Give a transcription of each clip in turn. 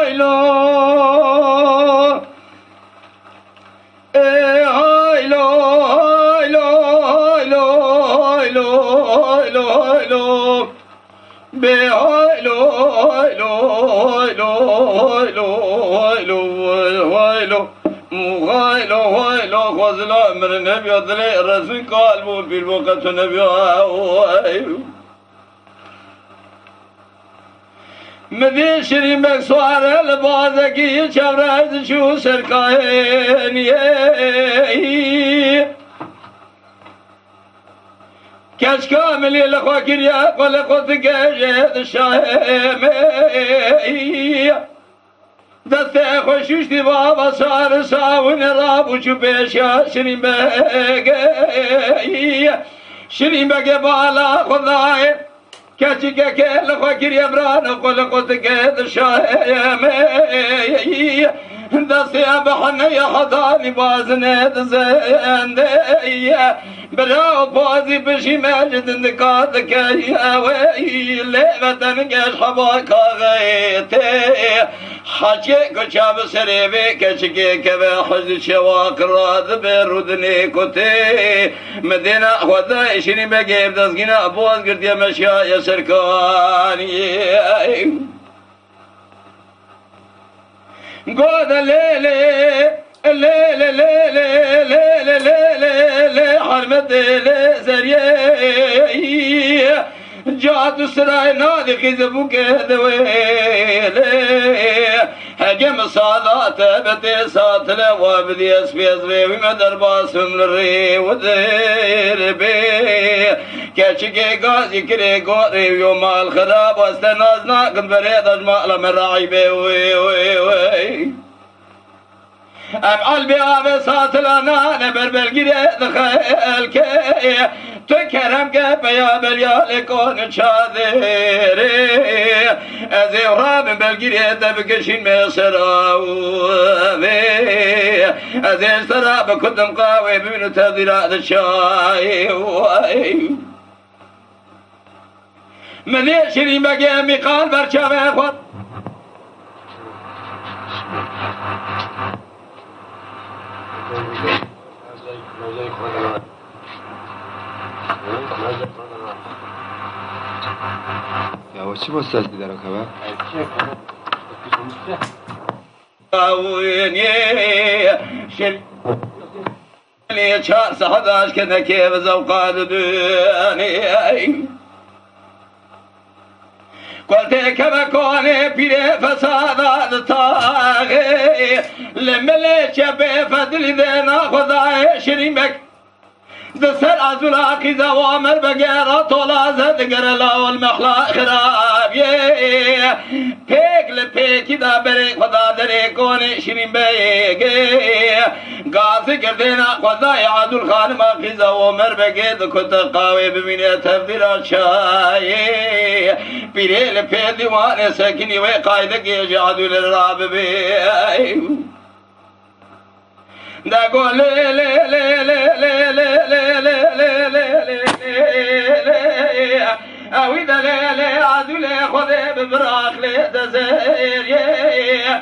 haylo haylo haylo haylo haylo haylo haylo be haylo haylo haylo haylo haylo haylo haylo haylo khazla amr nabi adli rasul qalbu bil waqt nabi مدی شیرین بک سوار لبازکی چورد شو سرکاینیه کش کاملی لخوا کریا قل قد گجد شاهمی دست خوشوشتی بابا سار ساون رابو چو پیشا شیرین بگی شیرین بگی بالا خدای کچی که لخوا کریا بران قل قد گجد شاهمی دستی بحنی حضانی بازنید زنده براو بازی بشی مجد نکات که لیوتن گش حبا کاغیتی حچه کچاب سریبی کچکی که به حجد شواق راد برودنی کتی مدینه خدا شنی بگیب دستگینا باز گردی مشای سرکانی قد ليلي ليلي ليلي ليلي ليلي حرمت زريي جات السراي نادي خزبو كذويلي هجم صادات بتي ساتل وابدي اسفي اسفي ومدر باسم للري ودير بي كشكي غازي كري غوري يوم الخراب واستنازنا قد بريد اجمال من راعي بي وي وي وي ام قلبي ابي ساتلنا نبر بالجري دخل كي تكرم كبيا باليال كون شاذري ازي راب بالجري دبكشين مسراوي ازي سراب كنتم قاوي بمن تذرا الشاي من يشري مقامي قال برشا اخوات Ya چی مستعدی در خبر؟ چهار ساعت که نکیب زوقات دنی قلت كما كوني بيري فسادات طاغي لمليش بفضل ذينا خداي شريمك دسر عزولاقي زوامر بقيرا طولا زدقر لاو المخلا خرابي بيك لبيكي دا بريك خدا دري كوني شريم بيكي قاسي قردينا خداي عزول خان ماقي زوامر بقيد كنت قاوي بميني تفدير شاي بيري لبي ديواني سكني وقايدك يجي عزول الراب بي دا قول لي لي لي لي لي لي اوي دا لي لي عدو لي خذي ببراخ لي دزير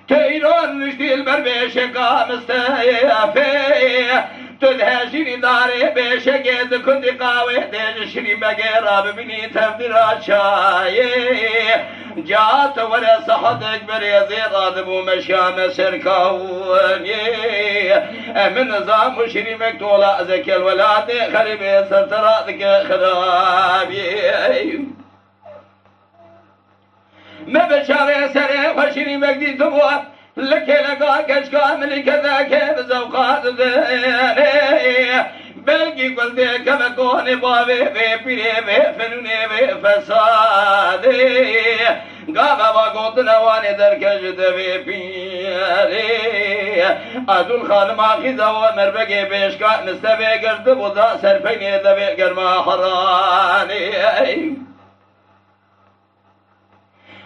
تيرون نشتي البربيش قامستي تدهشيني داري بيشكيد كنت قاوي ديشني بقيرا ببني تفدر شاي جات ولا صحتك بريزي غاضب ومشام سركوني من نظام وشري مكتولا زكي الولاد خريبي سرطراتك خرابي ما بشاري سري وشري مكدي تبوه لك لقا كشكا من كذا كيف زوقات ذهني بلقي قلبي كما كوني بابي بيبيري بفنوني بفسادي قابا وقوت نواني دركجت بيبيري أدول خان ماخي زوامر بقي بيشكا نستبي قرد بودا سرفيني دبي قرما حراني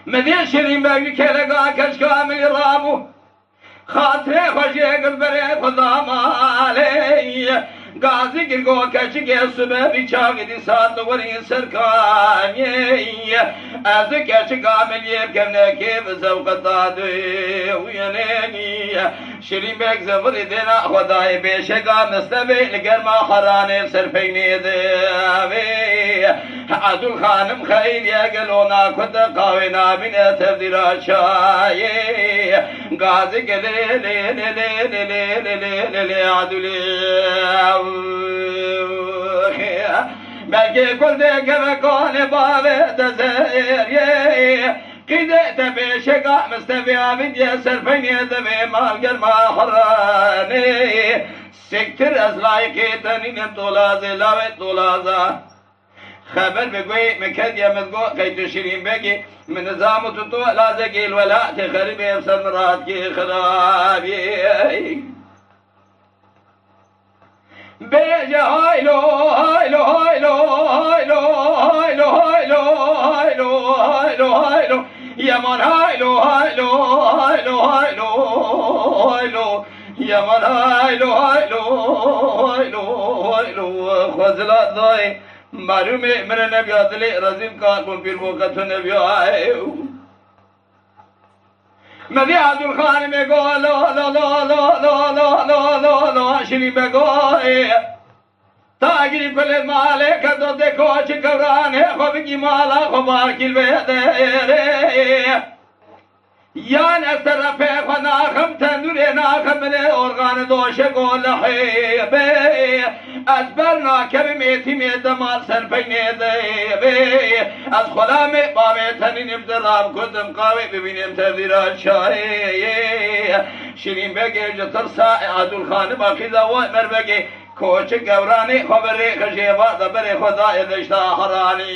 مدي شرين باقي كلقا كشكا من رامو خاطري خوشي قلبري خدا مالي غازی گرگو کچگی صبح بیچاگی دی ساعت وری سرکانی از کچگا ملیب کمنه که بزوقت دادوی وینینی شیرین بک زفری دینا خدای بیشگا مستوی لگرما حرانه سرپینی دیوی عدل خانم خیلی گلونا کد قاوی نابینه تبدیرا چایی غازی گلی لی لی لی لی لی لی لی لی عدلی بلکه کل دیگه بکانه باوه دزیریه قیده تبه شگا مستوی آمید یه سرپینی دبه مالگر ماحرانه سکتر از لایقی تنینم تولازه لاوه تولازه خبر بگوی مکد یا مزگو قیتو شیرین بگی من نظام تو لازه گیل ولا تخریب افسر مراد کی خرابی بیجه هایلو هایلو هایلو هایلو هایلو هایلو هایلو هایلو هایلو یمان هایلو هایلو هایلو هایلو هایلو یمان هایلو هایلو هایلو هایلو خزلات دای معلوم من نبیاد لی رزیم کار کن پیر وقت نبیاد مدی عبدال خان میں گو لو لو لو لو لو لو لو لو لو شری میں گو تاگری پل مالے کدو دیکھو چکرانے خوب کی مالا خوبار کل بیدے یان اثر پہ خناخم تندور ناخم نے ارغان دوش کو لحیبے از بر ناکر میتی میں دمال سر پینے دے بے از خلا میں باوے تنین ابترام کدم قاوے ببینیم تردیرا چاہے شیرین بگے جتر سا عدل خان باقی زوائے مر بگے کوچ گورانی خبر خشیبا دبر خدا دشتا حرانی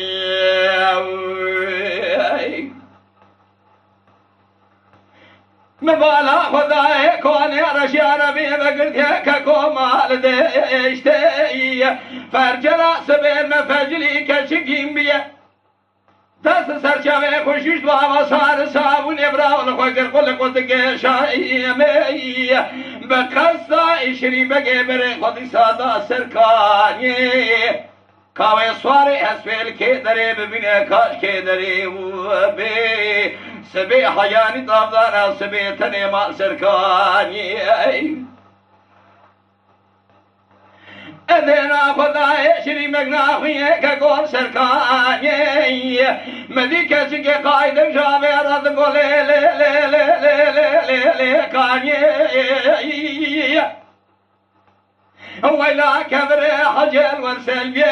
مبالا خدای کونه رشی عربی بگردی که کمال دشتی فرجرا سبیل مفجلی کچکیم بیه دست سرچاوه خوشیش با واسار صابون ابراول خوگر قل قد گشایمی بقصدا اشری بگه بره خودی سادا سرکانی کاوه سواری اسفل که داره ببینه کاش که داره و بی سبی حیانی دابدانا سبی تنه مال سرکانی ادنا خدای شری مگناخیه که گل سرکانی مدی کسی که قایدم شاوه رد گله لی لی لی لی لی لی کانی ویلا کبر حجل ورسلبیه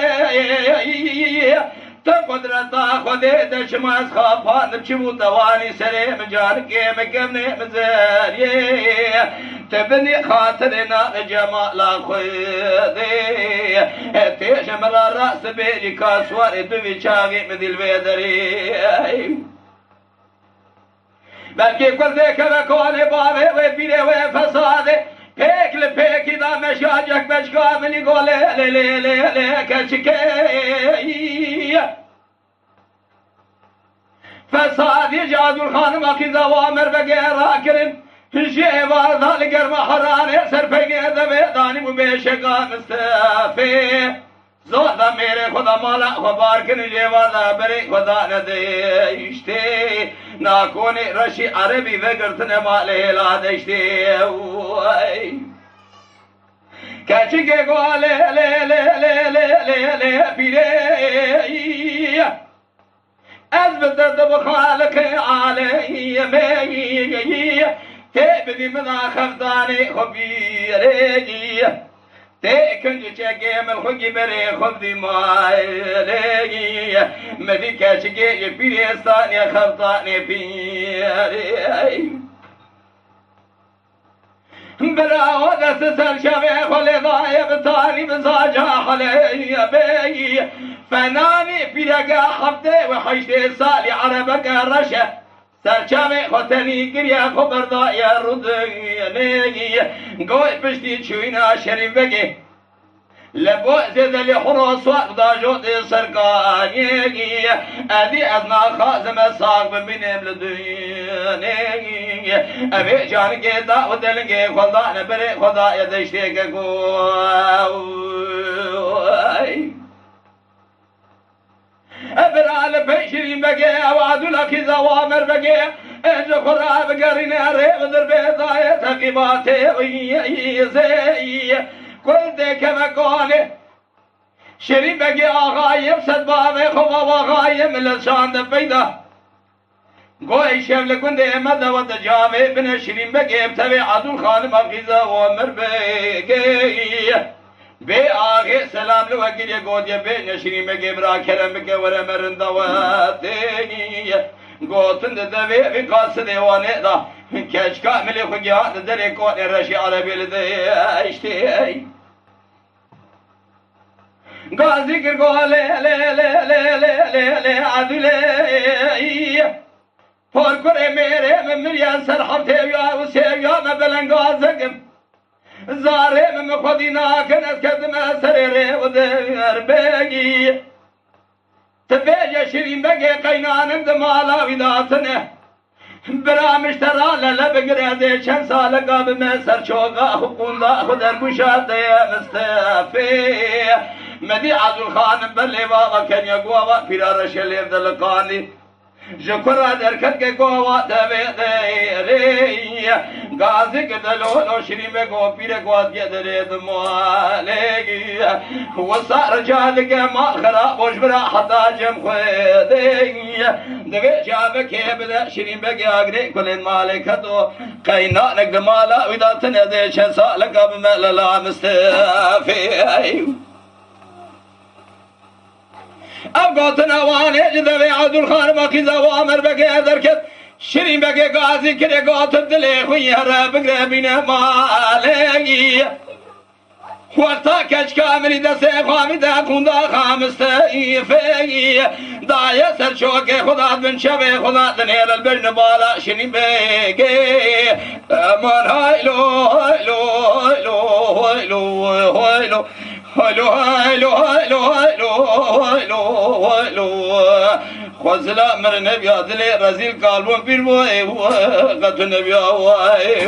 تو قدرتا خودی دشماز خوابان چمو دوانی سریم جان که مکمنی مزریه تبنی خاطرنا جمالا خودی تیش مرا راست بیجی کاسواری دوی چاگی مدل بیدری بلکه کل دیکه وکانه بابه و بیره و فساده پیکل پیکی دا مشاجک بشکا منی گوله لی لی لی لی کچکی فسادی جادول خانم اقی زوامر بگیرا کرن هشی واردال گرم حرانه سرپگی دوی دانی مبیشکا مستفی زودا میرے خدا مالا خبار کنی جیوالا بری خدا ندیشتی ناکونی رشی عربی وگرتن مالی لادشتی کچی که گو لی لی لی لی لی لی لی پیری از بدرد بخالق عالی تی بدی منا خفدانی خبیری تی کنج چگی من خوگی بری خب دی مایلی مدی کچگی یه پیریستانی خفدانی پیری برا دست سرشوه خلی دای بطاری بزاجا خلی بی فنانی پیرگا خفته و حشت سالی عربک رشه سرچاوه خطنی گریه خبر دای رودنی گوی پشتی چوینا شریف بگی لبوز دلی حراس وقتا جود سرکانی ادی از ناخازم ساق ببینم لدنیانی ابی جان که دا و دلنگی خدا نبره خدا یدشتی که کوی ابرال پیشرین بگه اوادو لکی زوامر بگه انج خراب گرین ریب در بیضای تقیبات ایزی کل دیکه مکانه شرین بگه آقایم صدبام خواب آقایم لساند پیدا گوی شمل کنده مدوت جامع بن شرین بگه ابتوی عدو خانم اقیزا وامر بگه به آگه سلام لوگیری گودی به نشرین بگه برا کرم بگه ورمرن دواتینی گوتن دوی وی قاصد وانه دا کچ کاملی خوگیان دره کون رشی عربی لده اشتی گازی کر گو لی لی لی لی لی لی عدولی پر کره میره مریان سرحب تیویا و سیویا مبلنگازگم زاره من خودی ناکن از کدم سر ره و در بگی تبیج شیرین بگی قینانم دمالا ویداتنه برامشترا لبگره ده چند سال قاب من سرچوگا حقوندا خودر گوشاده مستفی مدی عدل خانم بلی واقع کنیا گوا پیرا رشلیف دلقانی شکر درکت که گوا تبیده گازی که دلولو شیرین بگو پیر گواد گدره دمالگی و سر جال که ما خرابوش برا حتا جم خویدی دوی جامه که بده شیرین بگی آگری کلین مالکتو قینانک دمالا ویداتن ده چه سالکا بمللا مستفی اب گوتن اوانه جدوی عدل خانم اقیزا و امر بگه درکت شیرین بگه گازی کره گوتن دلی خوی هر بگره بینه مالگی وقتا کچ کاملی دسته خوامی ده خونده خامسته فی دایه سرچوک خدا بن شبه خدا دنیل البجن بالا شیرین بگه امان هایلو هایلو هایلو هایلو هایلو هلو هلو هلو هلو هلو هلو خوزلا مر نبی دل رزیل قلبم پیر وای قط نبی وای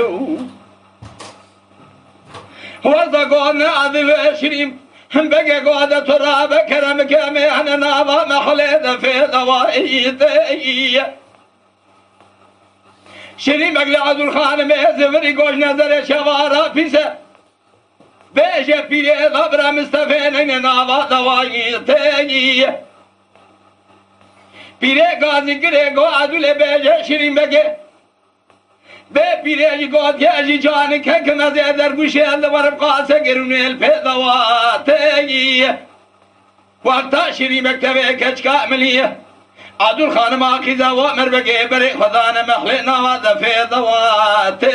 وزا گون عذب شریم بگه گوده تو را بکرم که میهن ناوا محله فی دوایی شریم بگه عدل خانم زوری گوش نظر شوارا پیسه بیشه پیره غبر مصطفی نین ناوا دوایی تیگی پیره گازی گره گو عدول بیشه شیرین بگه به پیره گود که اجی جانی که کمزه در گوشه اندورم قاسه گرونه الپی دوا تیگی وقتا شیرین بکتبه کچ کاملیه عدول خانم آقیزه و امر بگه بری خدا نمحلی نوا دفع دواته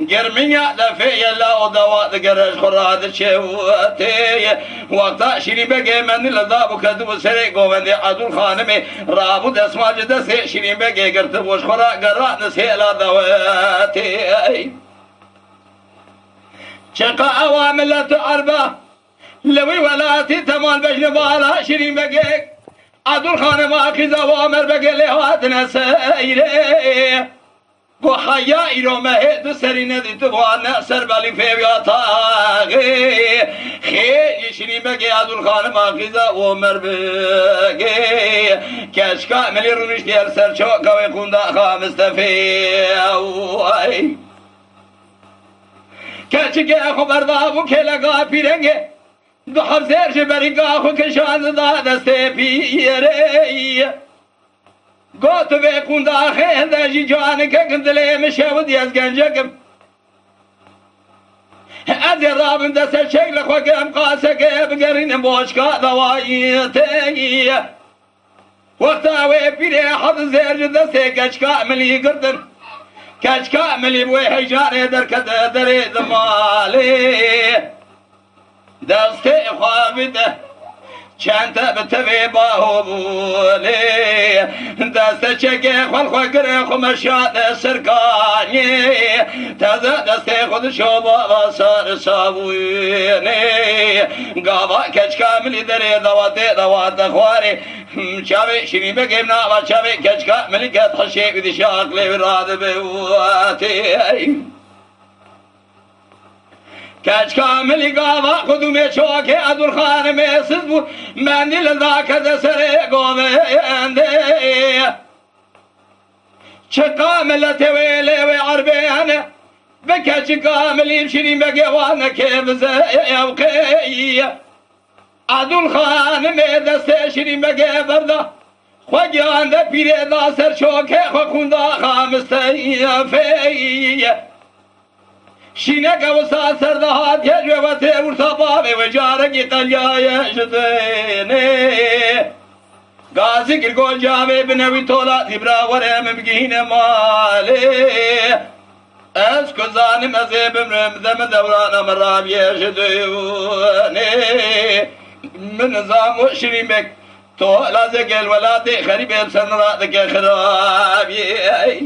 گرمینیا دفع یلا و دوات گرش خوراد چهوته وقتا شیرین بگه من لذابو کدو سره گوونده عدول خانم رابو دسماج دسته شیرین بگه گرت بوش خورا گران سیلا دواته چقا اواملت عربه لوی ولاتی تمام بجن بالا شیرین بگه عدل خانم آقیزا و امر بگه لحوات نسیره گو حیائی رو مهد سری ندی تو بوان سر بلی فیویاتاقی خیلی شیرین بگه عدل خانم آقیزا و امر بگه کش کاملی رونش دیر سر چوکا و خونده خامستفی کچی که خبردا و کلگا پیرنگه دو حفظر جبری گاهو کشان دا دسته پیره گوتو به کونده خینده جی جوانه که کندله مشهودی از گنجگم از رابم دسته شکل خوکم قاسه که بگرین باشکا دوایی تیگی وقتا وی پیره حد زیر دسته کچ کاملی گردن کچ کاملی بوی حجاره در کده در دمالی دسته خوابده چند بتوی باهولی دست چگه خال خواه خمشاد سرکانی تازه دست خودشو با سار سابوینی گاوا کچ کاملی داره دوات خواری چاوی شیری بگیم نا و چاوی کچ کاملی که تخشی بیدی شاقلی وراد بواتی کچ کاملی گاوا خودومی چوکی عدالخان میسز بود مندیل داکد سر گوینده چه کاملت ویلی و عربیانه بکچ کاملی شیرین بگوانه که بزیوقی عدالخان می دست شیرین بگه برده خوگیانده پیره دا سر چوکه خوخونده خامسته فی شینه که وسا سرده هات یجوه و تیور سبابه و جارگی قلیای شدینه گازی گرگول جاوه بنوی طولات براوره مبگین مالی از کزانم از بمرم دم دورانم رابیه شدینه من نظام و شیرین بک تو لازه گل ولاده خریبه بسن راده که خرابیه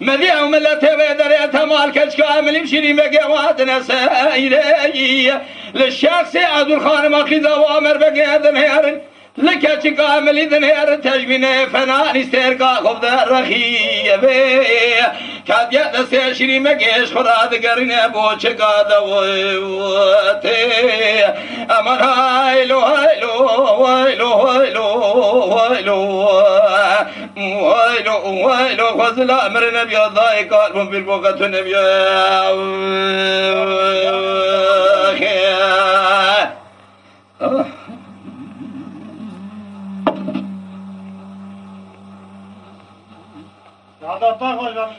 مدی عملت و دريت مال كش كامل شيرين بقوات نسايري للشخص عدالخان ماخذ اوامر بقياد نهر لكش كامل دنهر تجمين فنان استرقا خبد الرخيبه كاد يدس شيرين بقيش خراد قرن بوچ قاد وتي امر هايلو هايلو هايلو هايلو هايلو ويلو ويلو خذل امر نبي ضايق قلبهم في البوقة نبي هذا طاقة